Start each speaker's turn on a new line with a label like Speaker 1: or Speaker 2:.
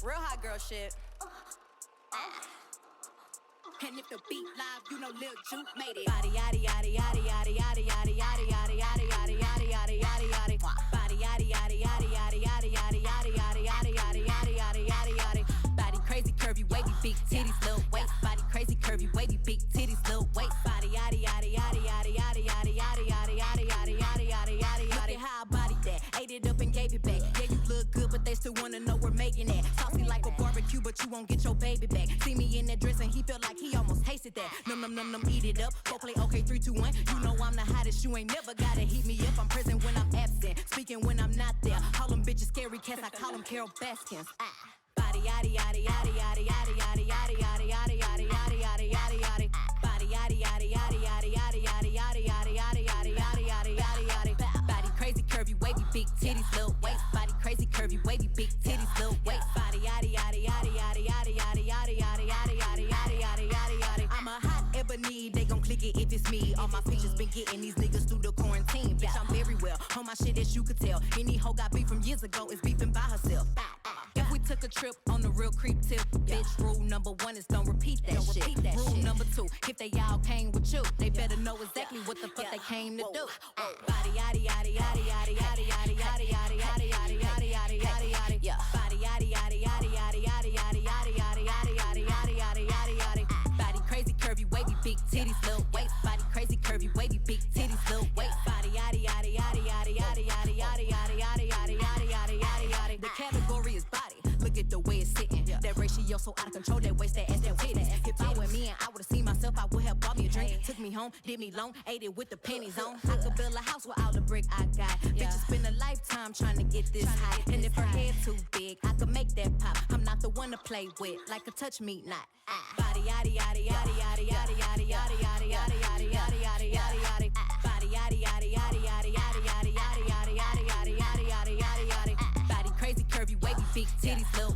Speaker 1: Real hot girl shit.
Speaker 2: And if the beat live, you know Lil Juke made it.
Speaker 1: Body yaddy yaddy yaddy yaddy yaddy yaddy yaddy yaddy yaddy yaddy yaddy yaddy yaddy yaddy. Body yaddy yaddy yaddy yaddy yaddy yaddy yaddy yaddy yaddy yaddy yaddy yaddy yaddy yaddy. Body crazy curvy wavy big titties little waist. Body crazy curvy wavy big titties little waist. Body yaddy yaddy yaddy yaddy yaddy yaddy yaddy yaddy yaddy yaddy yaddy yaddy yaddy. Look at how I bodied that, ate it up and gave it back. Yeah, you look good, but they still wanna know we're making that. Saucy like a barbecue, but you won't get your baby back. See me in that dress and he felt like he almost tasted that. Num num num num, eat it up. Go play okay, 3, 2, 1. You know I'm the hottest. You ain't never gotta heat me up. I'm present when I'm absent, speaking when I'm not there. Call them bitches scary cats. I call them Carol Baskins. Body yaddy yaddy yaddy yaddy yaddy yaddy yaddy yaddy yaddy yaddy yaddy yaddy yaddy yaddy. Body yaddy yaddy yaddy yaddy yaddy yaddy yaddy yaddy yaddy yaddy yaddy yaddy yaddy yaddy. Body crazy curvy wavy big titties little waist. Body crazy curvy wavy big titties little waist. Body yaddy yaddy yaddy yaddy yaddy yaddy yaddy yaddy yaddy yaddy yaddy yaddy yaddy yaddy. I'm a hot ebony, they gon' click it if it's me. All my pictures been getting these niggas through the quarantine. Bitch, I'm very well on my shit as you could tell. Any hoe got beef from years ago is beefing by herself. If we took a trip on the real creep tip, bitch, rule number 1 is don't repeat that shit. Rule number 2, if they all came with you, they better know exactly what the fuck they came to do. Body yaddy yaddy yaddy yaddy yaddy yaddy yaddy yaddy yaddy yaddy yaddy yaddy yaddy yaddy. Body yaddy yaddy yaddy yaddy yaddy yaddy yaddy yaddy yaddy yaddy yaddy yaddy yaddy yaddy. Body crazy curvy wavy big titties little waist. Body crazy curvy wavy big titties little waist. Body yaddy yaddy yaddy yaddy yaddy yaddy yaddy yaddy yaddy yaddy yaddy yaddy yaddy yaddy. The category is body. Look at the way it's sitting. That ratio so out of control. That waist, that ass, that witness. If I were me and I would've seen myself, I would have bought me a drink. Took me home, did me long, ate it with the pennies on. I could build a house with all the brick I got. Bitches spend a lifetime trying to get this high. And if her head too big, I could make that pop. I'm not the one to play with, like a touch me not. Body yaddy yaddy yaddy yaddy yaddy yaddy yaddy yaddy yaddy yaddy yaddy yaddy yaddy yaddy. Body yaddy yaddy yaddy yaddy yaddy yaddy yaddy yaddy yaddy yaddy yaddy yaddy yaddy yaddy. Body crazy curvy wavy big titties little